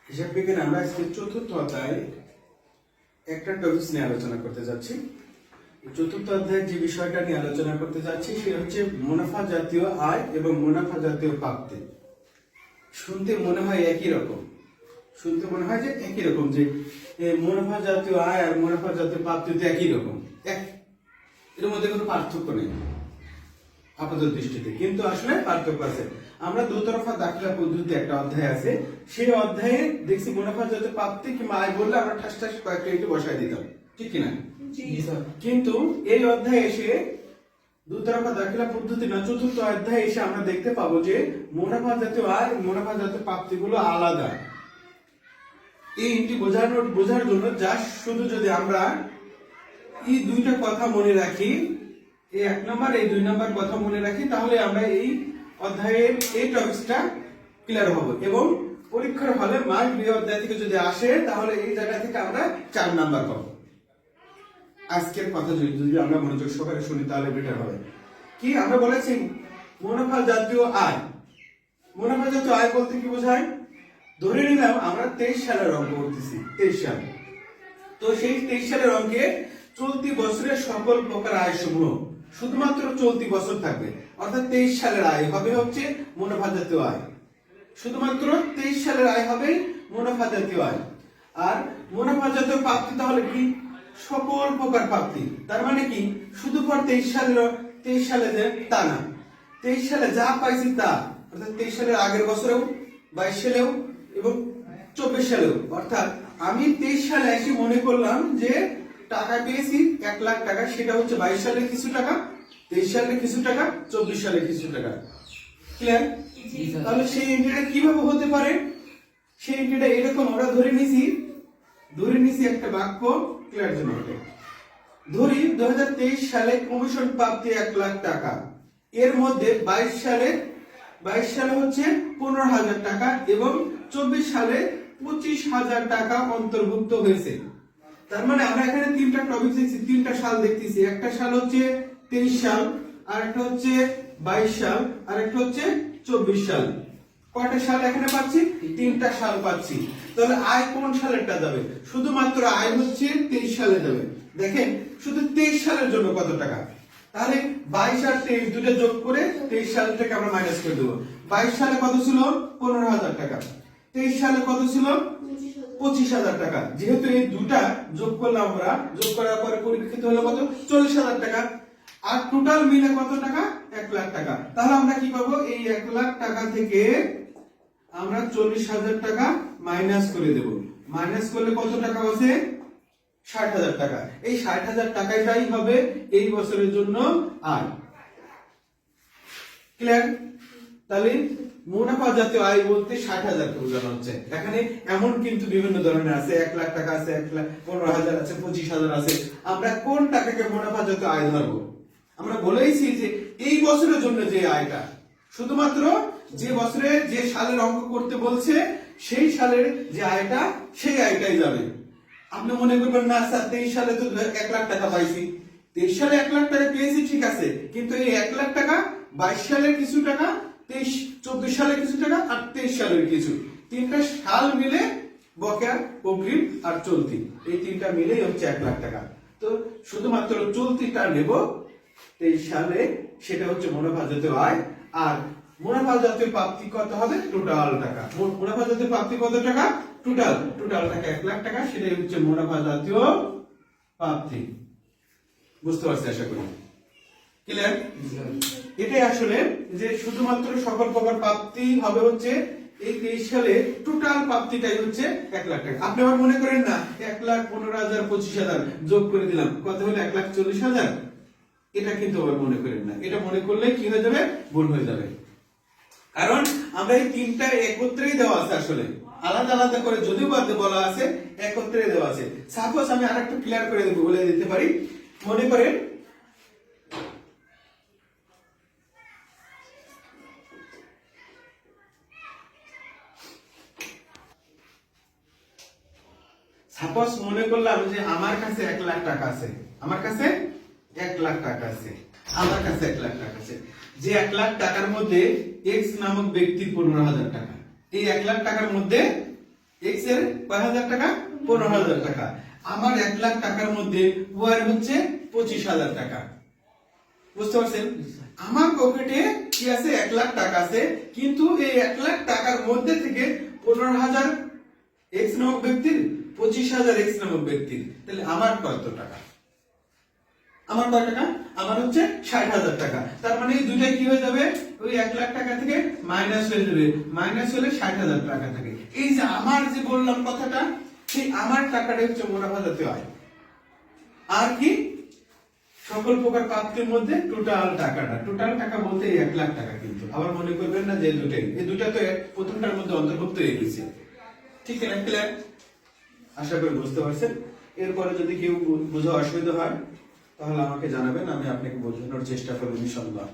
হিসাব বিজ্ঞানে আমরা আজকে চতুর্থ অধ্যায় একটা টপিক নিয়ে আলোচনা করতে যাচ্ছি। চতুর্থ অধ্যায়ে যে বিষয়টা নিয়ে আলোচনা করতে যাচ্ছি সেটা হচ্ছে মুনাফা জাতীয় আয় এবং মুনাফা জাতীয় প্রাপ্তি। শুনতে মনে হয় একই রকম, শুনতে মনে হয় যে একই রকম, যে মুনাফা জাতীয় আয় আর মুনাফা জাতীয় প্রাপ্তি তো একই রকম, এর মধ্যে কোনো পার্থক্য নেই আপাত দৃষ্টিতে, কিন্তু আসলে পার্থক্য আছে। আমরা দুতরফা দাখিলা পদ্ধতি একটা অধ্যায় আছে, সেই অধ্যায়ে দেখছি মুনাফা জাতীয় প্রাপ্তি কিংবা আয় বললে আমরা ঠাস ঠাস কয়েকটা একটু বসাই দিতাম, ঠিক কিনা? কিন্তু এই অধ্যায়ে এসে দুতরফা দাখিলা পদ্ধতি না, চতুর্থ অধ্যায়ে এসে আমরা দেখতে পাবো যে মুনাফা জাতীয় আয় মুনাফা জাতীয় প্রাপ্তি গুলো আলাদা। এইটি বোঝার জন্য যা শুধু যদি আমরা এই দুইটা কথা মনে রাখি, এই 1 নম্বর এই 2 নম্বর কথা মনে রাখি, তাহলে আমরা এই অধ্যায়ের এই টপিকসটা ক্লিয়ার হব এবং পরীক্ষার হলে মার্ক এই অধ্যায় থেকে যদি আসে তাহলে এই জায়গা থেকে আমরা 4 নাম্বার পাবো। আজকের কথা যদি আমরা মনোযোগ সহকারে শুনি তাহলে বেটার হবে। কি আমরা বলেছি মুনাফা জাতীয় আয়। মুনাফা জাতীয় আয় বলতে কি বোঝায়? ধরে নিলাম আমরা 23 সালের অঙ্ক করতেছি, 23 সাল। তো সেই 23 সালের অঙ্কে চলতি বছরের সকল প্রকার আয় সমূহ শুধুমাত্র চলতি বছর থাকবে, অর্থাৎ 23 সালের আয় হবে হচ্ছে মুনাফা জাতীয় আয়। শুধুমাত্র 23 সালের আয় হবে মুনাফা জাতীয় আয়। আর মুনাফা জাতীয় প্রাপ্তি তাহলে কি? সকল প্রকার প্রাপ্তি। তার মানে কি শুধু পর 23 সালে যে তা না, 23 সালে যা পাইছি তা, অর্থাৎ 23 সালের আগের বছরেও, 22 সালেও এবং 24 সালেও। অর্থাৎ আমি 23 সালে এসে মনে করলাম যে টাকা পেয়েছি 1 লাখ টাকা, সেটা হচ্ছে 22 সালে কিছু টাকা, 23 সালে কিছু টাকা, 24 সালে কিছু টাকা। ক্লিয়ার? তাহলে সেই এন্ট্রিটা কিভাবে হতে পারে? সেই এন্ট্রিটা এরকম আমরা ধরে নিছি একটা বাক্য ক্লিয়ার জন্য। ধরি 2023 সালে কমিশন প্রাপ্তি 1 লাখ টাকা, এর মধ্যে 22 সালে হচ্ছে 15,000 টাকা এবং 24 সালে 25,000 টাকা অন্তর্ভুক্ত হয়েছে। তার মানে আমরা এখানে তিনটা টপিক দেখছি, তিনটা সাল দেখতেছি। একটা সাল হচ্ছে 23 সাল, আর একটা হচ্ছে 22 সাল, আর একটা হচ্ছে 24 সাল। কয়টা সাল এখানে পাচ্ছি? তিনটা সাল পাচ্ছি। তাহলে আয় কোন সালেরটা যাবে? শুধুমাত্র আয় হচ্ছে 23 সালে যাবে। দেখেন শুধু 23 সালের জন্য কত টাকা, তাহলে 22 আর 23 দুটো যোগ করে 23 সাল থেকে আমরা মাইনাস করে দেব। 22 সালে কত ছিল? 15,000 টাকা। 23 সালে কত ছিল? 25,000 টাকা। যেহেতু এই দুটা যোগ করলাম আমরা, যোগ করার পরে পরিবর্তিত হলো কত? 40,000 টাকা। আর টোটাল মিলে কত টাকা? 1 লাখ টাকা। তাহলে আমরা কি পাবো? এই 1 লাখ টাকা থেকে আমরা 40,000 টাকা মাইনাস করে দেব। মাইনাস করলে কত টাকা আছে? 60,000 টাকা। এই 60,000 টাকাটাই হবে এই বছরের জন্য আয়। ক্লিয়ার? তাহলে মুনাফা জাতীয় আয় বলতে 60,000 কে বোঝানো হচ্ছে। এখানে এমন কিন্তু বিভিন্ন ধরনের আছে, 1 লাখ টাকা আছে, 1,15,000 আছে, 25,000 আছে। আমরা কোন টাকাকে মুনাফা জাতীয় আয় ধরবো? আমরা বলেইছি যে এই বছরের জন্য যে আয়টা, শুধুমাত্র যে বছরে যে সালের অঙ্ক করতে বলছে সেই সালের যে আয়টা, সেই আয়টাই যাবে। আপনি মনে করবেন না স্যার 23 সালে তো 1 লাখ টাকা পাইছি, 23 সালে 1 লাখ টাকা পেয়েছি ঠিক আছে, কিন্তু এই 1 লাখ টাকা 22 সালের কিছু টাকা, 24 সালের কিছু টাকা আর 23 সালের কিছু, তিনটা সাল মিলে বকেয়া, অগ্রিম আর চলতি, এই তিনটা মিলেই হচ্ছে 1 লাখ টাকা। তো শুধুমাত্র চলতিটা নেব 23 সালে, সেটা হচ্ছে মুনাফা জাতীয় আয়। আর মুনাফা জাতীয় প্রাপ্তি কত হবে? টোটাল টাকা। মুনাফা জাতীয় প্রাপ্তি কত টাকা? টোটাল টাকা 1 লাখ টাকা, সেটাই হচ্ছে মুনাফা জাতীয় প্রাপ্তি। বুঝতে পারছি আশা করি। ক্লিয়ার? এটাই আসলে যে শুধুমাত্র সকল প্রকার প্রাপ্তি হবে হচ্ছে এই 23 সালে টোটাল প্রাপ্তিটাই হচ্ছে 1 লাখ টাকা। আপনি আবার মনে করেন না 1,15,000 25,000 যোগ করে দিলাম, কত হলো? 1,40,000। এটা কিন্তু আবার মনে করেন না, এটা মনে করলে কি হয়ে যাবে? ভুল হয়ে যাবে। কারণ আমরা এই তিনটা একত্রেই দেওয়া আছে, আসলে আলাদা আলাদা করে যদিও বলা আছে, একত্রে দেওয়া আছে। সাপোজ আমি আরেকটু ক্লিয়ার করে দেব, বলে দিতে পারি। মনে করেন মনে করলাম যে আমার কাছে 1 লাখ টাকা আছে, আমার কাছে 1 লাখ টাকা আছে, আমার কাছে 1 লাখ টাকা আছে। যে 1 লাখ টাকার মধ্যে এক্স নামক ব্যক্তির 15,000 টাকা, এই 1 লাখ টাকার মধ্যে এক্স এর কয় হাজার টাকা? 15,000 টাকা। আমার 1 লাখ টাকার মধ্যে ওয়াই এর হচ্ছে 25,000 টাকা। বুঝতে পারছেন? আমার পকেটে কি আছে? 1 লাখ টাকা আছে, কিন্তু এই 1 লাখ টাকার মধ্যে থেকে 15,000 এক্স নামক ব্যক্তির, 25,000 এক্স নামক ব্যক্তির, তাহলে আমার কত টাকা? আমার কয় টাকা? আমার হচ্ছে 60,000 টাকা। তার মানে এই দুইটা কি হয়ে যাবে? ওই 1 লাখ টাকা থেকে মাইনাস হয়ে যাবে, মাইনাস হলে 60,000 টাকা থাকে। এই যে আমার যে বললাম কথাটা, সেই আমার টাকাটা হচ্ছে মুনাফা জাতীয় আয়। আর কি? সকল প্রকার প্রাপ্তির মধ্যে টোটাল টাকাটা, টোটাল টাকা বলতে এই 1 লাখ টাকা। কিন্তু আবার মনে করবেন না যে দুটাই, এই দুটা তো প্রথমটার মধ্যে অন্তর্ভুক্ত হয়ে গেছে। ঠিক আছে? ক্লিয়ার? আশা করি বুঝতে পারছেন। এরপরে যদি কেউ বুঝা অসুবিধা হয় তাহলে আমাকে জানাবেন, আমি আপনাকে বোঝানোর চেষ্টা করব ইনশাআল্লাহ।